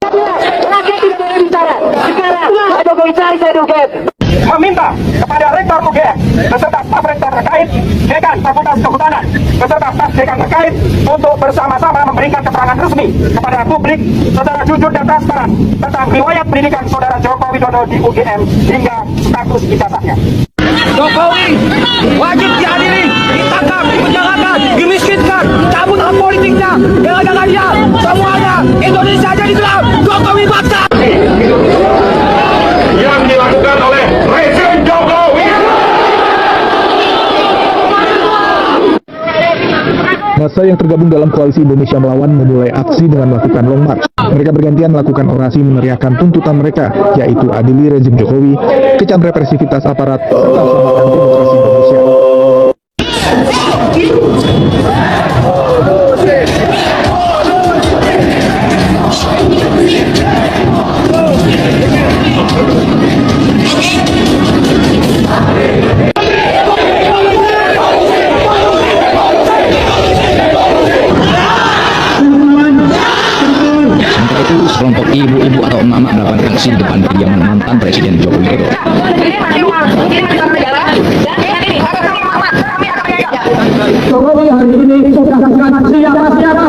Rakyat tidak boleh bicara. Sekarang Pak Jokowi cari saya di UGM. Meminta kepada Rektor UGM beserta staf rektor terkait, dekan Fakultas Kehutanan beserta staf dekan terkait untuk bersama-sama memberikan keterangan resmi kepada publik secara jujur dan transparan tentang riwayat pendidikan Saudara Joko Widodo di UGM hingga status ijazahnya. Jokowi wajib diadili, ditangkap, dipenjarakan, dimiskinkan, cabut hak politiknya. Gara-gara dia semuanya Indonesia jadi gelap. Jokowi bangsa Yang dilakukan oleh rezim Jokowi. Masa yang tergabung dalam Koalisi Indonesia Melawan memulai aksi dengan melakukan long march. Mereka bergantian melakukan orasi meneriakkan tuntutan mereka, yaitu adili rezim Jokowi, kecam represivitas aparat, serta selamatkan demokrasi Indonesia. Kelompok ibu-ibu atau emak-emak melakukan aksi di depan kediaman mantan Presiden Joko Widodo. Jokowi hari ini katakan siapa-siapa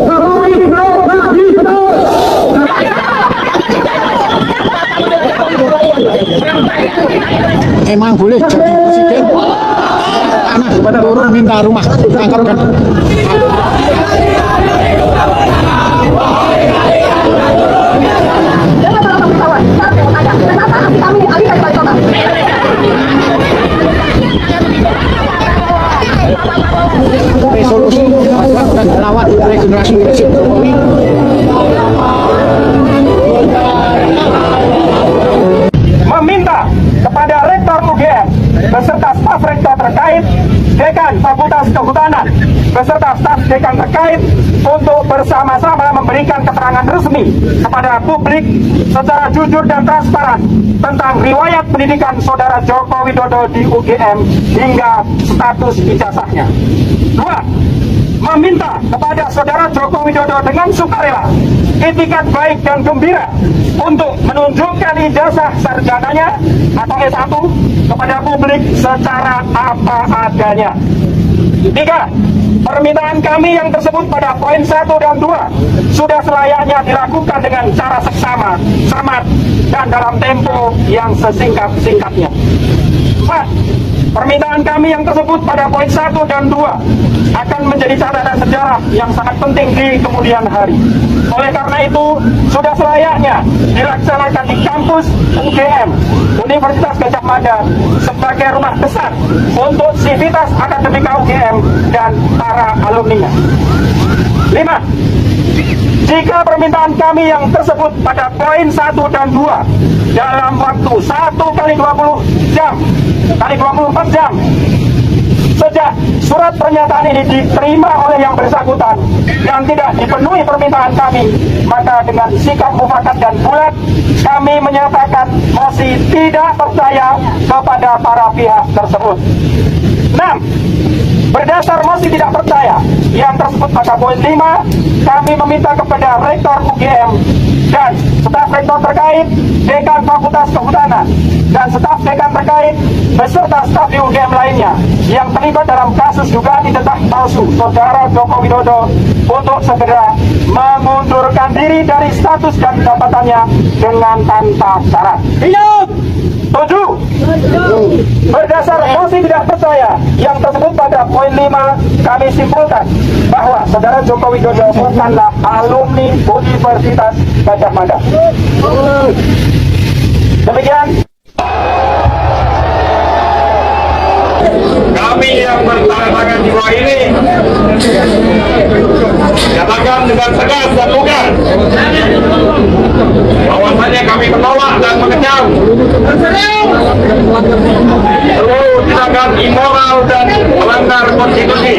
Jokowi demokrasi betul. Emang boleh jadi presiden? Anak turun minta rumah, angkatkan. Resolusi dan lawan regenerasi Presiden Jokowi. Meminta kepada Rektor UGM beserta staf rektor terkait, dekan Fakultas Kehutanan beserta staf dekan terkait untuk bersama-sama memberikan keterangan resmi kepada publik secara jujur dan transparan tentang riwayat pendidikan Saudara Joko Widodo di UGM hingga status ijazahnya. 2. Meminta kepada Saudara Joko Widodo dengan sukarela, itikat baik dan gembira untuk menunjukkan ijazah sarjananya atau S1 kepada publik secara apa adanya. 3. Permintaan kami yang tersebut pada poin 1 dan 2 sudah selayaknya dilakukan dengan cara seksama, cermat, dan dalam tempo yang sesingkat-singkatnya. 4. Permintaan kami yang tersebut pada poin 1 dan 2 akan menjadi catatan sejarah yang sangat penting di kemudian hari. Oleh karena itu, sudah selayaknya dilaksanakan di kampus UGM, Universitas Gadjah Mada, sebagai rumah besar untuk sivitas akademika UGM dan para alumninya. 5. Jika permintaan kami yang tersebut pada poin 1 dan 2 dalam waktu 1 kali 20 jam kali 24 jam sejak surat pernyataan ini diterima oleh yang bersangkutan dan tidak dipenuhi permintaan kami, maka dengan sikap mufakat dan bulat kami menyatakan mosi tidak percaya kepada para pihak tersebut. 6. Berdasar mosi tidak percaya yang tersebut pada poin 5, kami meminta kepada Rektor UGM dan staf rektor terkait, dekan Fakultas Kehutanan, dan staf dekan terkait beserta staf di UGM lainnya yang terlibat dalam kasus dugaan identitas palsu Saudara Joko Widodo untuk segera mengundurkan diri dari status dan jabatannya dengan tanpa syarat. 7. Berdasar mosi tidak percaya yang tersebut pada poin 5, kami simpulkan bahwa Saudara Joko Widodo bukanlah alumni Universitas Gadjah Mada. Demikian. Kami yang bertanda tangan di bawah ini nyatakan dengan tegas dan tegas bahwasannya kami menolak dan mengecam seluruh tindakan immoral dan melanggar konstitusi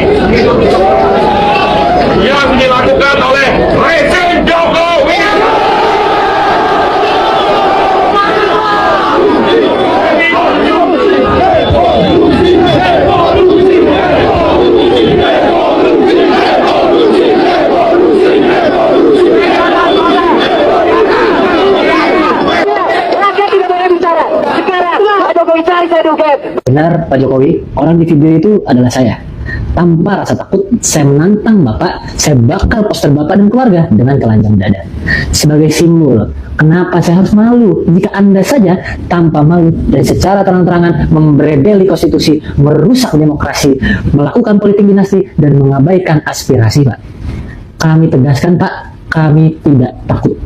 yang dilakukan oleh rezim Jokowi. Pak Jokowi, orang di video itu adalah saya. Tanpa rasa takut, saya menantang Bapak, saya bakal poster Bapak dan keluarga dengan telanjang dada. Sebagai simbol, kenapa saya harus malu jika Anda saja tanpa malu dan secara terang-terangan memberebeli konstitusi, merusak demokrasi, melakukan politik dinasti, dan mengabaikan aspirasi, Pak. Kami tegaskan, Pak, kami tidak takut.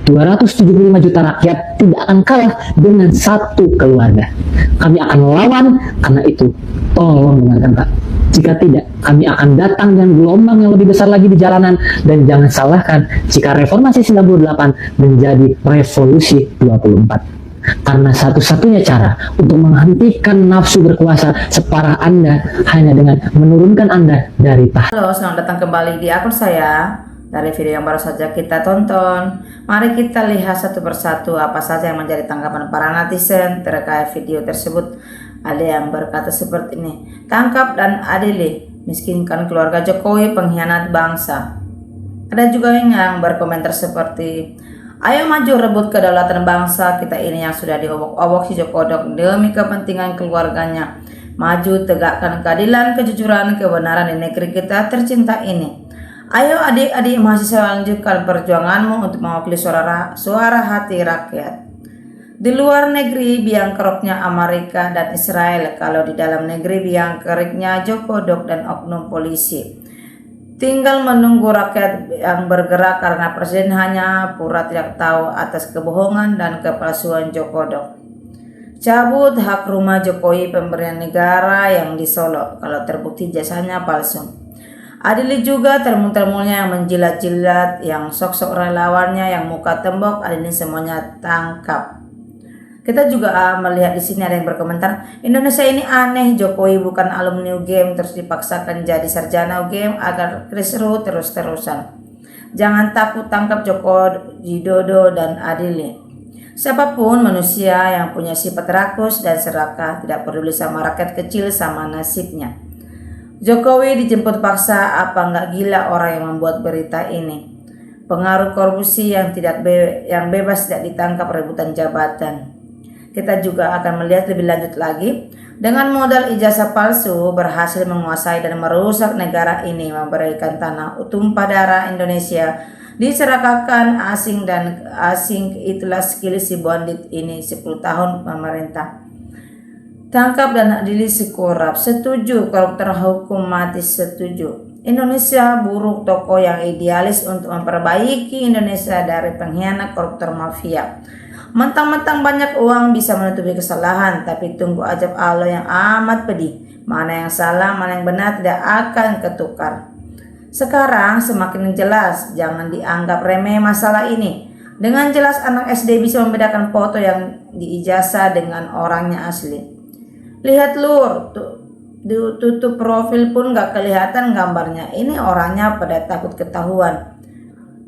275 juta rakyat tidak akan kalah dengan satu keluarga. Kami akan lawan, karena itu tolong dengarkan, Pak. Jika tidak, kami akan datang dengan gelombang yang lebih besar lagi di jalanan, dan jangan salahkan jika reformasi 98 menjadi revolusi 24. Karena satu-satunya cara untuk menghentikan nafsu berkuasa separah Anda hanya dengan menurunkan Anda dari tahta. Halo, selamat datang kembali di akun saya. Dari video yang baru saja kita tonton, mari kita lihat satu persatu apa saja yang menjadi tanggapan para netizen terkait video tersebut. Ada yang berkata seperti ini: tangkap dan adili, miskinkan keluarga Jokowi, pengkhianat bangsa. Ada juga yang berkomentar seperti, ayo maju rebut kedaulatan bangsa kita ini yang sudah diobok-obok si Jokodok demi kepentingan keluarganya. Maju tegakkan keadilan, kejujuran, kebenaran di negeri kita tercinta ini. Ayo adik-adik mahasiswa, lanjutkan perjuanganmu untuk mewakili suara hati rakyat. Di luar negeri biang keroknya Amerika dan Israel, kalau di dalam negeri biang keriknya Jokodok dan oknum polisi. Tinggal menunggu rakyat yang bergerak karena presiden hanya pura tidak tahu atas kebohongan dan kepalsuan Jokodok. Cabut hak rumah Jokowi pemberian negara yang di Solo kalau terbukti jasanya palsu. Adili juga termul-termulnya yang menjilat-jilat, yang sok-sok relawannya, yang muka tembok, adili semuanya tangkap. Kita juga melihat di sini ada yang berkomentar, Indonesia ini aneh, Jokowi bukan alumni UGM terus dipaksakan jadi sarjana UGM agar kisruh terus-terusan. Jangan takut tangkap Joko Widodo dan adili. Siapapun manusia yang punya sifat rakus dan serakah, tidak peduli sama rakyat kecil sama nasibnya. Jokowi dijemput paksa, apa nggak gila orang yang membuat berita ini? Pengaruh korupsi yang bebas tidak ditangkap, rebutan jabatan. Kita juga akan melihat lebih lanjut lagi. Dengan modal ijazah palsu berhasil menguasai dan merusak negara ini, memberikan tanah tumpah darah Indonesia diserahkan asing dan asing. Itulah skill si bandit ini 10 tahun pemerintah. Tangkap dan adili si korup, setuju. Koruptor hukum mati, setuju. Indonesia buruk, tokoh yang idealis untuk memperbaiki Indonesia dari pengkhianat koruptor mafia. Mentang-mentang banyak uang bisa menutupi kesalahan, tapi tunggu ajab Allah yang amat pedih. Mana yang salah, mana yang benar tidak akan ketukar. Sekarang semakin jelas, jangan dianggap remeh masalah ini. Dengan jelas anak SD bisa membedakan foto yang diijazah dengan orangnya asli. Lihat lur, tutup profil pun gak kelihatan gambarnya. Ini orangnya pada takut ketahuan.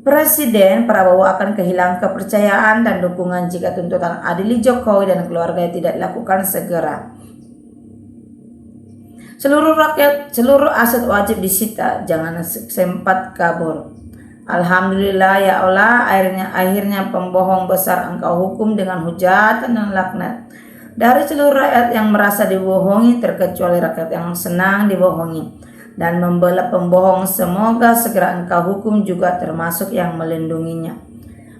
Presiden Prabowo akan kehilangan kepercayaan dan dukungan jika tuntutan adili Jokowi dan keluarga tidak dilakukan segera. Seluruh rakyat, seluruh aset wajib disita, jangan sempat kabur. Alhamdulillah ya Allah, akhirnya pembohong besar engkau hukum dengan hujatan dan laknat. Dari seluruh rakyat yang merasa dibohongi, terkecuali rakyat yang senang dibohongi dan membela pembohong, semoga segera engkau hukum juga termasuk yang melindunginya.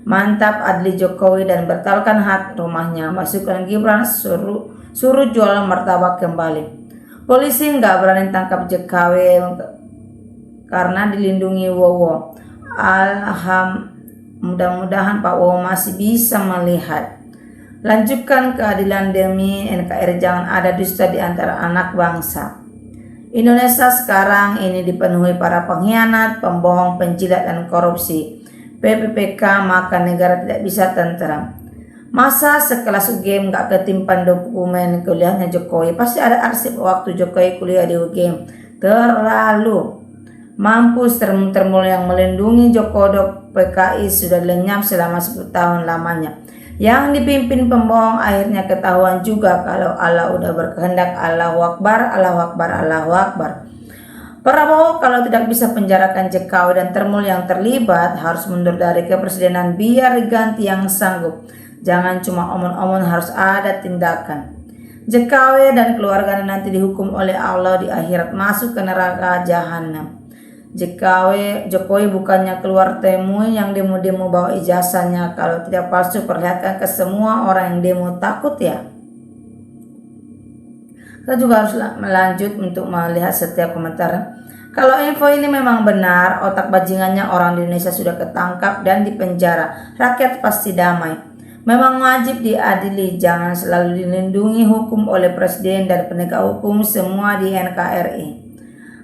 Mantap adli Jokowi dan batalkan hak rumahnya, masukkan Gibran, suruh jual martabak kembali. Polisi nggak berani tangkap Jokowi karena dilindungi Wowo. Mudah-mudahan Pak Wowo masih bisa melihat. Lanjutkan keadilan demi NKRI, jangan ada dusta di antara anak bangsa. Indonesia sekarang ini dipenuhi para pengkhianat, pembohong, penjilat, dan korupsi. PPPK, maka negara tidak bisa tentram. Masa sekelas UGM gak ketimpan dokumen kuliahnya Jokowi? Pasti ada arsip waktu Jokowi kuliah di UGM. Terlalu mampus termul yang melindungi Jokodok. PKI sudah lenyap selama 10 tahun lamanya. Yang dipimpin pembohong akhirnya ketahuan juga kalau Allah udah berkehendak. Allahu Akbar, Allahu Akbar, Allahu Akbar. Prabowo kalau tidak bisa penjarakan Jokowi dan Termul yang terlibat harus mundur dari kepresidenan biar diganti yang sanggup. Jangan cuma omong-omong, harus ada tindakan. Jokowi dan keluarganya nanti dihukum oleh Allah di akhirat, masuk ke neraka jahanam. Jokowi bukannya keluar temui yang demo-demo bawa ijazahnya. Kalau tidak palsu, perlihatkan ke semua orang yang demo, takut ya. Kita juga harus melanjut untuk melihat setiap komentar. Kalau info ini memang benar, otak bajingannya orang di Indonesia sudah ketangkap dan dipenjara. Rakyat pasti damai. Memang wajib diadili, jangan selalu dilindungi hukum oleh presiden dan penegak hukum semua di NKRI.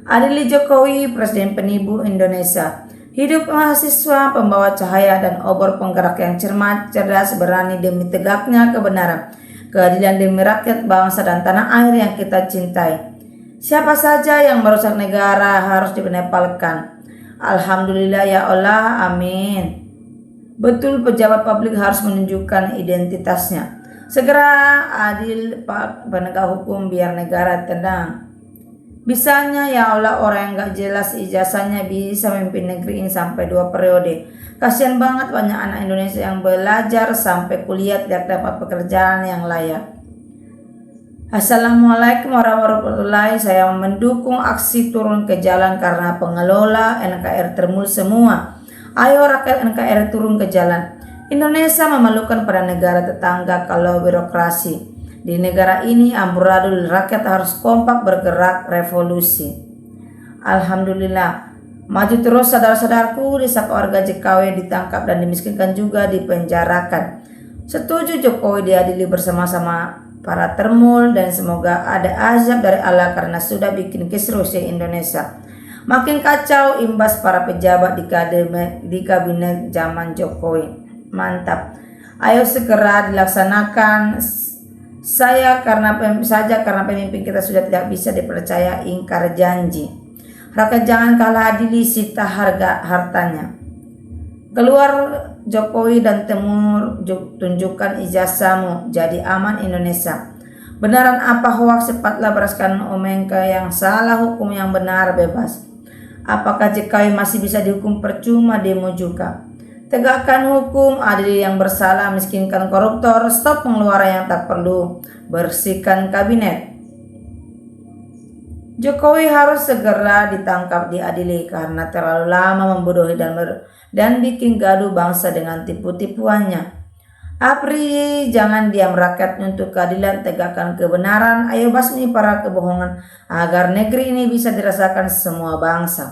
Adili Jokowi, presiden penipu Indonesia. Hidup mahasiswa, pembawa cahaya dan obor penggerak yang cermat, cerdas, berani demi tegaknya kebenaran, keadilan demi rakyat, bangsa dan tanah air yang kita cintai. Siapa saja yang merusak negara harus dipenepalkan. Alhamdulillah ya Allah, amin. Betul, pejabat publik harus menunjukkan identitasnya. Segera adil Pak penegak hukum biar negara tenang. Bisanya ya Allah, orang yang gak jelas ijazahnya bisa memimpin negeri ini sampai 2 periode. Kasihan banget banyak anak Indonesia yang belajar sampai kuliah tidak dapat pekerjaan yang layak. Assalamualaikum warahmatullahi wabarakatuh. Saya mendukung aksi turun ke jalan karena pengelola NKRI termul semua. Ayo rakyat NKRI turun ke jalan. Indonesia memalukan pada negara tetangga kalau birokrasi. Di negara ini amburadul, rakyat harus kompak bergerak revolusi. Alhamdulillah. Maju terus saudara-saudaraku, desa warga Jokowi ditangkap dan dimiskinkan juga dipenjarakan. Setuju Jokowi diadili bersama-sama para termul dan semoga ada azab dari Allah karena sudah bikin kisruh di Indonesia. Makin kacau imbas para pejabat di kabinet zaman Jokowi. Mantap. Ayo segera dilaksanakan karena pemimpin kita sudah tidak bisa dipercaya, ingkar janji. Rakyat jangan kalah adili, sita hartanya. Keluar Jokowi dan Temur, tunjukkan ijazahmu, jadi aman Indonesia. Benaran apa hoax, cepatlah beraskan omengke yang salah, hukum yang benar bebas. Apakah Jokowi masih bisa dihukum? Percuma demo juga. Tegakkan hukum, adil yang bersalah, miskinkan koruptor, stop pengeluaran yang tak perlu, bersihkan kabinet. Jokowi harus segera ditangkap, diadili karena terlalu lama membodohi dan bikin gaduh bangsa dengan tipu-tipuannya. APRI, jangan diam, rakyat untuk keadilan, tegakkan kebenaran. Ayo basmi para kebohongan agar negeri ini bisa dirasakan semua bangsa.